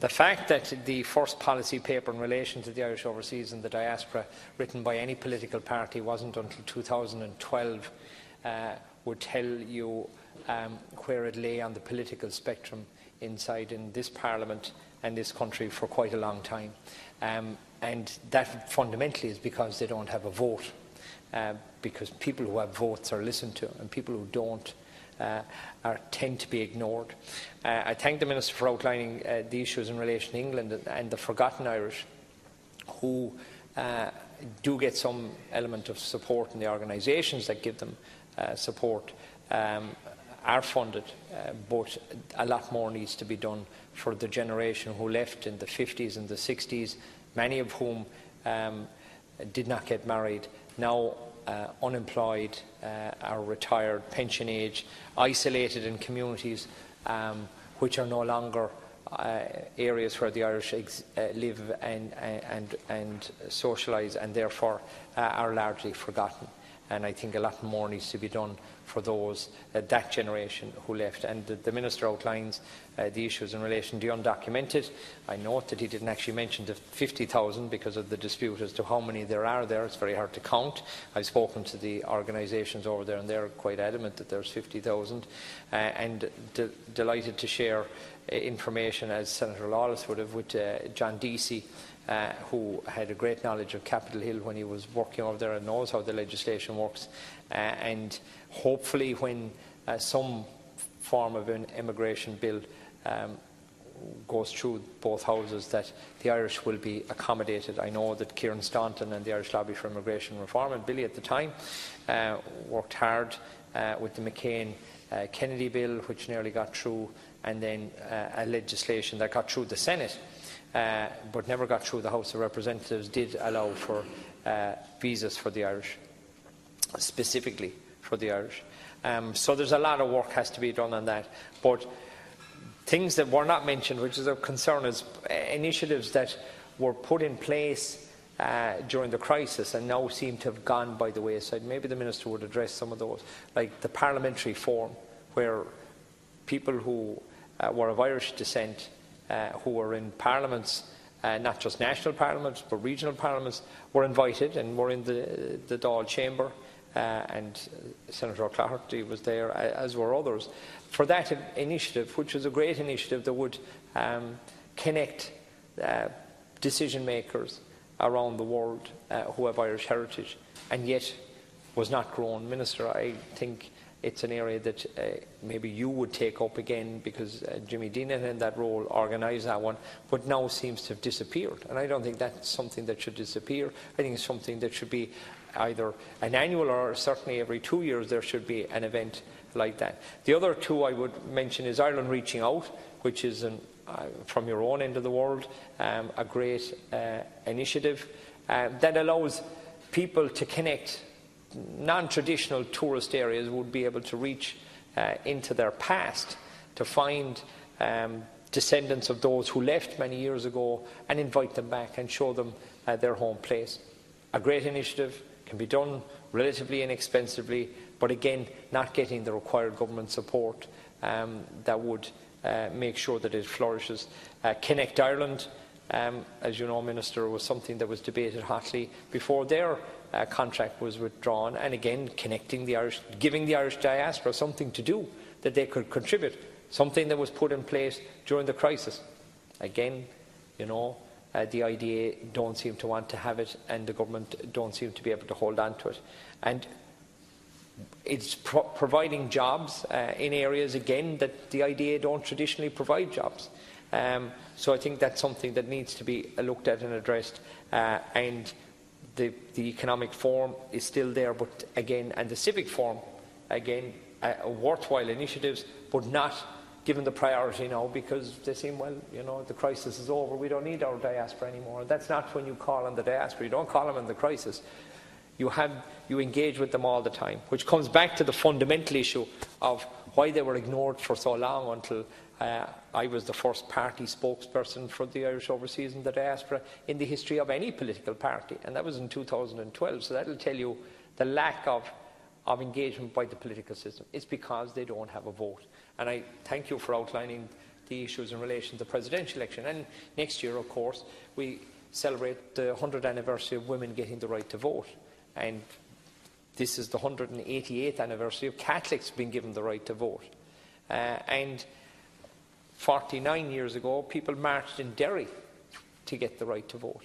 The fact that the first policy paper in relation to the Irish overseas and the diaspora written by any political party wasn't until 2012 would tell you where it lay on the political spectrum inside in this Parliament and this country for quite a long time. And that fundamentally is because they don't have a vote, because people who have votes are listened to and people who don't tend to be ignored. I thank the Minister for outlining the issues in relation to England and the forgotten Irish, who do get some element of support, and the organisations that give them support are funded, but a lot more needs to be done for the generation who left in the 50s and the 60s, many of whom did not get married, now unemployed, are retired, pension age, isolated in communities which are no longer areas where the Irish live and socialise, and therefore are largely forgotten. And I think a lot more needs to be done for those, that generation who left. And the Minister outlines the issues in relation to the undocumented. I note that he didn't actually mention the 50,000 because of the dispute as to how many there are there. It's very hard to count. I've spoken to the organisations over there and they're quite adamant that there's 50,000. And delighted to share information, as Senator Lawless would have, with John Deasy, who had a great knowledge of Capitol Hill when he was working over there and knows how the legislation works. And hopefully when some form of an immigration bill goes through both houses, that the Irish will be accommodated. I know that Kieran Staunton and the Irish Lobby for Immigration Reform, and Billy at the time, worked hard with the McCain-Kennedy bill, which nearly got through, and then a legislation that got through the Senate, but never got through the House of Representatives, did allow for visas for the Irish, specifically for the Irish. So there's a lot of work has to be done on that. But things that were not mentioned, which is of concern, is initiatives that were put in place during the crisis and now seem to have gone by the wayside. Maybe the Minister would address some of those, like the parliamentary forum, where people who were of Irish descent, who were in parliaments, not just national parliaments but regional parliaments, were invited and were in the Dáil chamber, and Senator O'Claherty was there, as were others, for that initiative, which was a great initiative that would connect decision makers around the world who have Irish heritage, and yet was not grown. Minister, I think it's an area that maybe you would take up again, because Jimmy Deenan in that role organised that one, but now seems to have disappeared. And I don't think that's something that should disappear. I think it's something that should be either an annual, or certainly every 2 years there should be an event like that. The other two I would mention is Ireland Reaching Out, which is from your own end of the world, a great initiative that allows people to connect. Non-traditional tourist areas would be able to reach into their past to find descendants of those who left many years ago and invite them back and show them their home place. A great initiative, can be done relatively inexpensively, but again not getting the required government support that would make sure that it flourishes. Connect Ireland, as you know, Minister, was something that was debated hotly before their contract was withdrawn, and again connecting the Irish, giving the Irish diaspora something to do that they could contribute, something that was put in place during the crisis. Again, you know, the IDA don't seem to want to have it, and the government don't seem to be able to hold on to it. And it's providing jobs in areas, again, that the IDA don't traditionally provide jobs. So I think that's something that needs to be looked at and addressed. And the economic forum is still there, but again, and the civic forum, again, worthwhile initiatives, but not given the priority now, because they seem, well, you know, the crisis is over, we don't need our diaspora anymore. That's not when you call on the diaspora. You don't call them in the crisis. You engage with them all the time, which comes back to the fundamental issue of why they were ignored for so long, until I was the first party spokesperson for the Irish overseas and the diaspora in the history of any political party, and that was in 2012. So that will tell you the lack of engagement by the political system. It's because they don't have a vote. And I thank you for outlining the issues in relation to the presidential election. And next year, of course, we celebrate the 100th anniversary of women getting the right to vote. And this is the 188th anniversary of Catholics being given the right to vote. And 49 years ago, people marched in Derry to get the right to vote.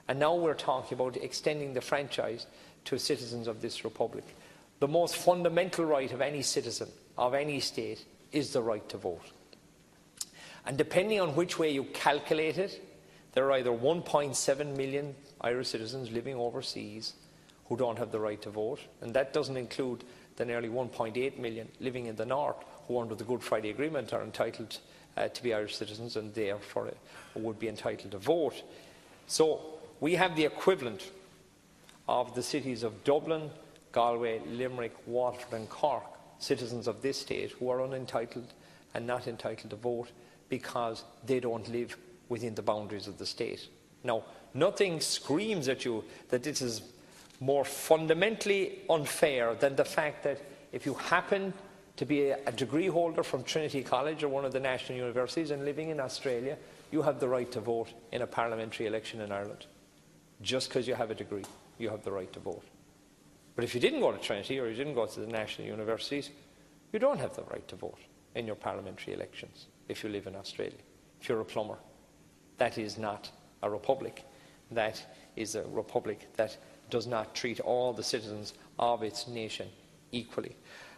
And now we're talking about extending the franchise to citizens of this republic. The most fundamental right of any citizen of any state is the right to vote. And depending on which way you calculate it, there are either 1.7 million Irish citizens living overseas who don't have the right to vote, and that doesn't include the nearly 1.8 million living in the north who, under the Good Friday Agreement, are entitled to be Irish citizens and therefore would be entitled to vote. So we have the equivalent of the cities of Dublin, Galway, Limerick, Waterford and Cork, citizens of this state who are unentitled and not entitled to vote because they don't live within the boundaries of the state. Now, nothing screams at you that this is more fundamentally unfair than the fact that if you happen to be a degree holder from Trinity College or one of the national universities and living in Australia, you have the right to vote in a parliamentary election in Ireland. Just because you have a degree, you have the right to vote. But if you didn't go to Trinity or you didn't go to the national universities, you don't have the right to vote in your parliamentary elections if you live in Australia. If you're a plumber, that is not a republic. That is a republic that does not treat all the citizens of its nation equally.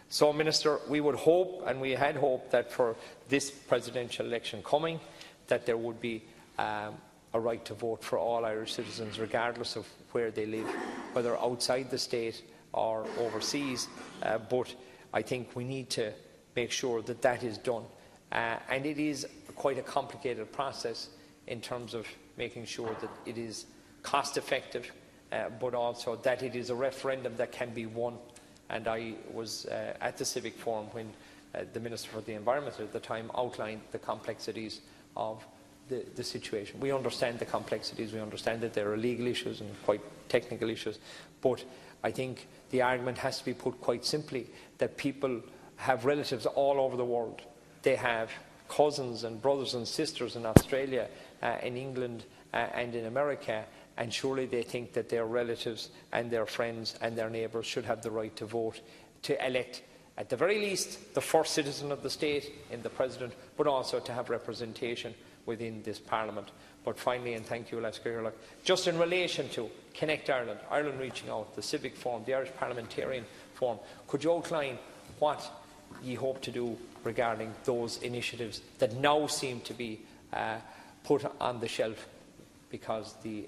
So, Minister, we would hope, and we had hoped, that for this presidential election coming, that there would be a right to vote for all Irish citizens, regardless of where they live, whether outside the state or overseas. But I think we need to make sure that that is done. And it is quite a complicated process in terms of making sure that it is cost-effective, but also that it is a referendum that can be won. And I was at the Civic Forum when the Minister for the Environment at the time outlined the complexities of the situation. We understand the complexities, we understand that there are legal issues and quite technical issues, but I think the argument has to be put quite simply that people have relatives all over the world. They have cousins and brothers and sisters in Australia, in England and in America, and surely they think that their relatives and their friends and their neighbours should have the right to vote to elect, at the very least, the first citizen of the state in the President, but also to have representation within this Parliament. But finally, and thank you, Lester, just in relation to Connect Ireland, Ireland Reaching Out, the Civic Forum, the Irish Parliamentarian Forum, could you outline what you hope to do regarding those initiatives that now seem to be put on the shelf because the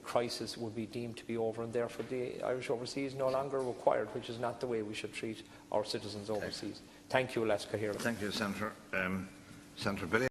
crisis would be deemed to be over and therefore the Irish overseas no longer required, which is not the way we should treat our citizens overseas. Thank you, Lester. Thank you, Senator. Senator Billy.